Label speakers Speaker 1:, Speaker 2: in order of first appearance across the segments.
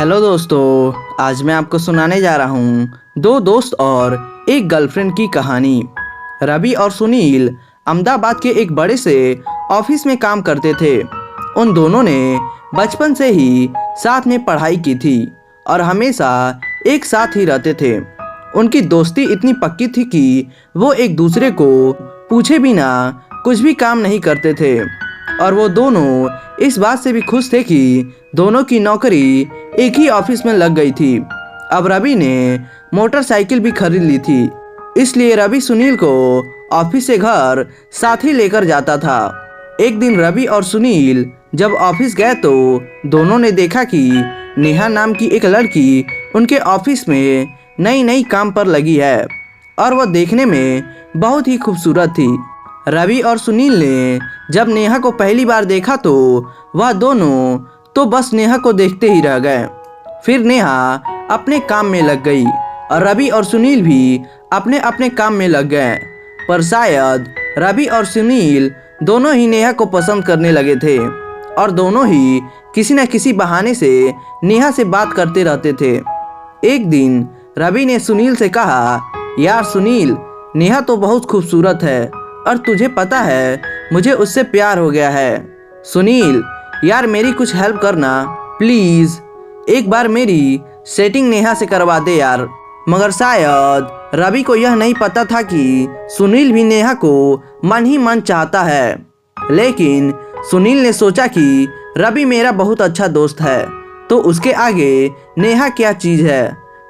Speaker 1: Hello दोस्तों, आज मैं आपको सुनाने जा रहा हूँ दो दोस्त और एक गर्लफ्रेंड की कहानी। रवि और सुनील अहमदाबाद के एक बड़े से ऑफिस में काम करते थे। उन दोनों ने बचपन से ही साथ में पढ़ाई की थी और हमेशा एक साथ ही रहते थे। उनकी दोस्ती इतनी पक्की थी कि वो एक दूसरे को पूछे बिना कुछ भी काम नहीं करते थे और वो दोनों इस बात से भी खुश थे कि दोनों की नौकरी एक ही ऑफिस में लग गई थी। अब रवि ने मोटरसाइकिल भी खरीद ली थी, इसलिए रवि सुनील को ऑफिस से घर साथ ही लेकर जाता था। एक दिन रवि और सुनील जब ऑफिस गए तो दोनों ने देखा कि नेहा नाम की एक लड़की उनके ऑफिस में नई नई काम पर लगी है और वह देखने में बहुत ही खूबसूरत थी। रवि और सुनील ने जब नेहा को पहली बार देखा तो वह दोनों तो बस नेहा को देखते ही रह गए। फिर नेहा अपने काम में लग गई और रवि और सुनील भी अपने अपने काम में लग गए। पर शायद रवि और सुनील दोनों ही नेहा को पसंद करने लगे थे और दोनों ही किसी न किसी बहाने से नेहा से बात करते रहते थे। एक दिन रवि ने सुनील से कहा, यार सुनील, नेहा तो बहुत खूबसूरत है और तुझे पता है मुझे उससे प्यार हो गया है। सुनील, यार मेरी कुछ हेल्प करना प्लीज, एक बार मेरी सेटिंग नेहा से करवा दे यार। मगर शायद रवि को यह नहीं पता था कि सुनील भी नेहा को मन ही मन चाहता है। लेकिन सुनील ने सोचा कि रवि मेरा बहुत अच्छा दोस्त है तो उसके आगे नेहा क्या चीज है।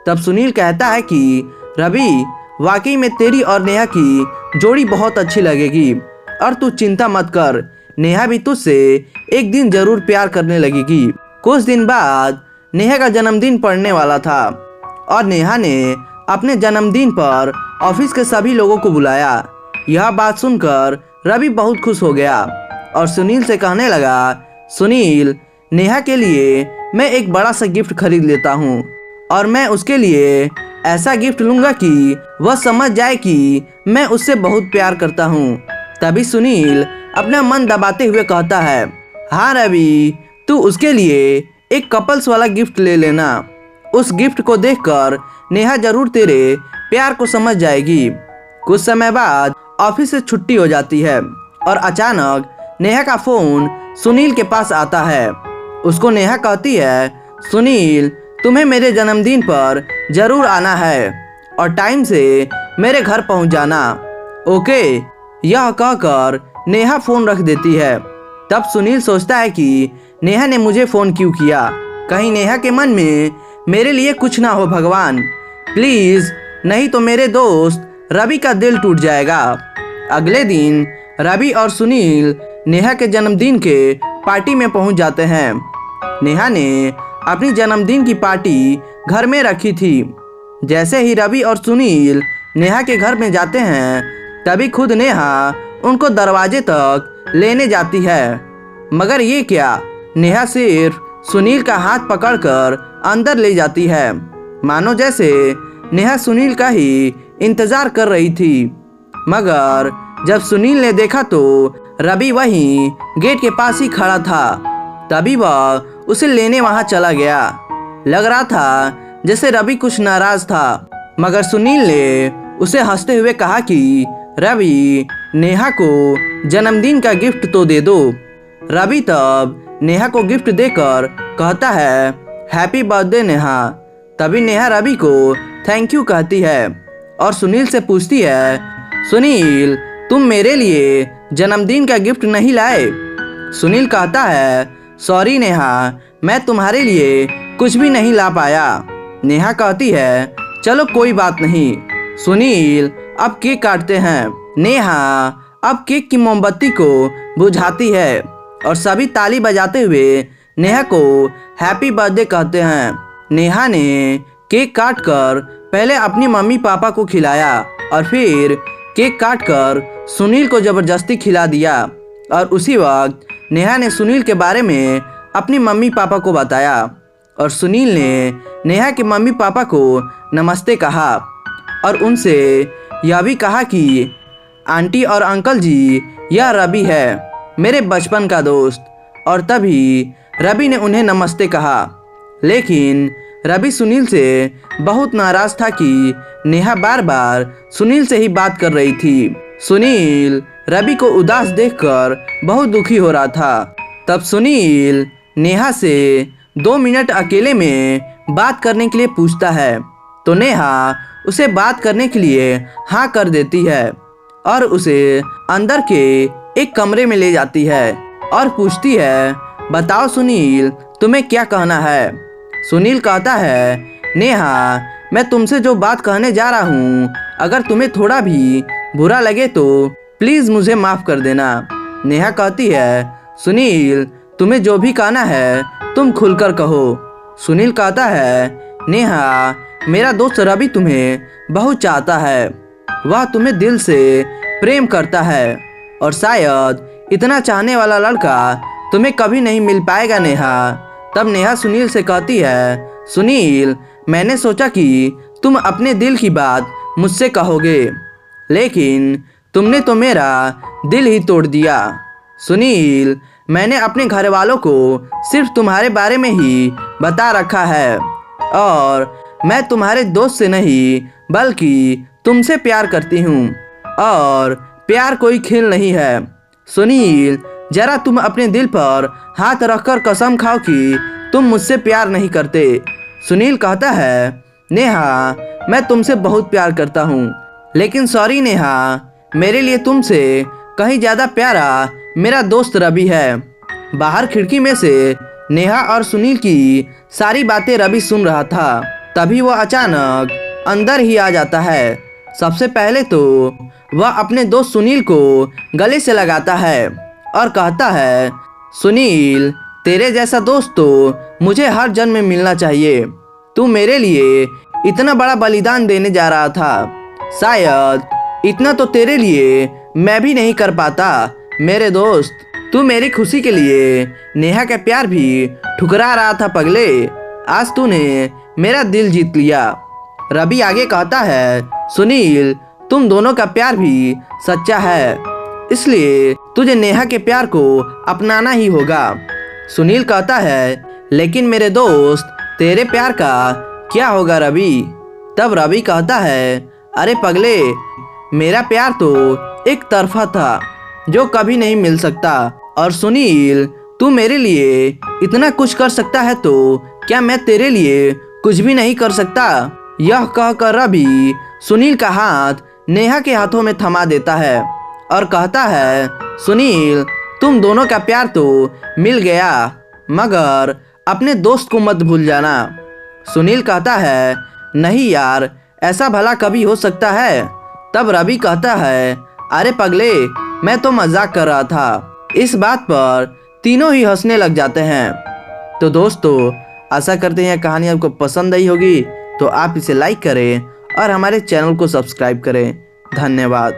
Speaker 1: तब सुनील कहता है कि रवि, वाकई में तेरी और नेहा की जोड़ी बहुत अच्छी लगेगी और तू चिंता मत कर, नेहा भी तुझसे एक दिन जरूर प्यार करने लगेगी। कुछ दिन बाद नेहा का जन्मदिन पड़ने वाला था और नेहा ने अपने जन्मदिन पर ऑफिस के सभी लोगों को बुलाया। यह बात सुनकर रवि बहुत खुश हो गया और सुनील से कहने लगा, सुनील, नेहा के लिए मैं एक बड़ा सा गिफ्ट खरीद लेता हूँ और मैं उसके लिए ऐसा गिफ्ट लूंगा कि वह समझ जाए कि मैं उससे बहुत प्यार करता हूँ। तभी सुनील अपना मन दबाते हुए कहता है, हाँ रवि, तू उसके लिए एक कपल्स वाला गिफ्ट ले लेना। उस गिफ्ट को देखकर नेहा जरूर तेरे प्यार को समझ जाएगी। कुछ समय बाद ऑफिस से छुट्टी हो जाती है और अचानक नेहा का फोन सुनील के पास आता है। उसको नेहा कहती है, सुनील, तुम्हें मेरे जन्मदिन पर जरूर आना है और टाइम से मेरे घर पहुंच जाना। ओके, यह कहकर नेहा फोन रख देती है। तब सुनील सोचता है कि नेहा ने मुझे फोन क्यों किया, कहीं नेहा के मन में मेरे लिए कुछ ना हो भगवान, प्लीज, नहीं तो मेरे दोस्त रवि का दिल टूट जाएगा। अगले दिन रवि और सुनील नेहा के जन्मदिन के पार्टी में पहुंच जाते हैं। नेहा ने अपनी जन्मदिन की पार्टी घर में रखी थी। जैसे ही रवि और सुनील नेहा के घर में जाते हैं तभी खुद नेहा उनको दरवाजे तक लेने जाती है। मगर ये क्या, नेहा सिर्फ सुनील का हाथ पकड़कर अंदर ले जाती है, मानो जैसे नेहा सुनील का ही इंतजार कर रही थी। मगर जब सुनील ने देखा तो रवि वहीं गेट के पास ही खड़ा था। तभी वह उसे लेने वहां चला गया। लग रहा था जैसे रवि कुछ नाराज था, मगर सुनील ने उसे हंसते हुए कहा कि रवि, नेहा को जन्मदिन का गिफ्ट तो दे दो। रवि तब नेहा को गिफ्ट देकर कहता है, हैप्पी बर्थडे नेहा। तभी नेहा रवि को थैंक यू कहती है और सुनील से पूछती है, सुनील, तुम मेरे लिए जन्मदिन का गिफ्ट नहीं लाए? सुनील कहता है, सॉरी नेहा, मैं तुम्हारे लिए कुछ भी नहीं ला पाया। नेहा कहती है, चलो कोई बात नहीं। सुनील अब केक काटते हैं। नेहा अब केक की मोमबत्ती को बुझाती है और सभी ताली बजाते हुए नेहा को हैप्पी बर्थडे कहते हैं। नेहा ने केक काटकर पहले अपनी मम्मी पापा को खिलाया और फिर केक काटकर सुनील को जबरदस्ती खिला दिया और उसी वक्त नेहा ने सुनील के बारे में अपनी मम्मी पापा को बताया और सुनील ने नेहा के मम्मी पापा को नमस्ते कहा और उनसे यह भी कहा कि आंटी और अंकल जी, यह रवि है, मेरे बचपन का दोस्त। और तभी रवि ने उन्हें नमस्ते कहा। लेकिन रवि सुनील से बहुत नाराज था कि नेहा बार बार सुनील से ही बात कर रही थी। सुनील रवि को उदास देखकर बहुत दुखी हो रहा था। तब सुनील नेहा से 2 मिनट अकेले में बात करने के लिए पूछता है, तो नेहा उसे बात करने के लिए हाँ कर देती है और उसे अंदर के एक कमरे में ले जाती है और पूछती है, बताओ सुनील, तुम्हें क्या कहना है। सुनील कहता है, नेहा, मैं तुमसे जो बात कहने जा रहा हूँ, अगर तुम्हें थोड़ा भी बुरा लगे तो प्लीज मुझे माफ कर देना। नेहा कहती है, सुनील, तुम्हें जो भी कहना है तुम खुलकर कहो। सुनील कहता है, नेहा, मेरा दोस्त रवि तुम्हें बहुत चाहता है। वह तुम्हें दिल से प्रेम करता है और शायद इतना चाहने वाला लड़का तुम्हें कभी नहीं मिल पाएगा नेहा। तब नेहा सुनील से कहती है, सुनील, मैंने सोचा कि तुम अपने दिल की बात मुझसे कहोगे, लेकिन तुमने तो मेरा दिल ही तोड़ दिया। सुनील, मैंने अपने घर वालों को सिर्फ तुम्हारे बारे में ही बता रखा है और मैं तुम्हारे दोस्त से नहीं बल्कि तुमसे प्यार करती हूँ और प्यार कोई खेल नहीं है। सुनील, जरा तुम अपने दिल पर हाथ रखकर कसम खाओ कि तुम मुझसे प्यार नहीं करते। सुनील कहता है, नेहा, मैं तुमसे बहुत प्यार करता हूँ, लेकिन सॉरी नेहा, मेरे लिए तुमसे कहीं ज़्यादा प्यारा मेरा दोस्त रवि है। बाहर खिड़की में से नेहा और सुनील की सारी बातें रवि सुन रहा था। तभी वह अचानक अंदर ही आ जाता है। सबसे पहले तो वह अपने दोस्त सुनील को गले से लगाता है और कहता है, सुनील, तेरे जैसा दोस्त तो मुझे हर जन्म में मिलना चाहिए। तू मेरे लिए इतना बड़ा बलिदान देने जा रहा था, शायद इतना तो तेरे लिए मैं भी नहीं कर पाता मेरे दोस्त। तू मेरी खुशी के लिए नेहा का प्यार भी ठुकरा रहा था पगले। आज तूने मेरा दिल जीत लिया। रवि आगे कहता है, सुनील, तुम दोनों का प्यार भी सच्चा है, इसलिए तुझे नेहा के प्यार को अपनाना ही होगा। सुनील कहता है, लेकिन मेरे दोस्त, तेरे प्यार का क्या होगा रवि। तब रवि कहता है, अरे पगले, मेरा प्यार तो एक तरफा था जो कभी नहीं मिल सकता। और सुनील, तू मेरे लिए इतना कुछ कर सकता है तो क्या मैं तेरे लिए कुछ भी नहीं कर सकता। यह कहकर रवि सुनील का हाथ नेहा के हाथों में थमा देता है और कहता है, सुनील, तुम दोनों का प्यार तो मिल गया, मगर अपने दोस्त को मत भूल जाना। सुनील कहता है, नहीं यार, ऐसा भला कभी हो सकता है। तब रवि कहता है, अरे पगले, मैं तो मजाक कर रहा था। इस बात पर तीनों ही हंसने लग जाते हैं। तो दोस्तों, आशा करते हैं कहानी आपको पसंद आई होगी, तो आप इसे लाइक करें और हमारे चैनल को सब्सक्राइब करें। धन्यवाद।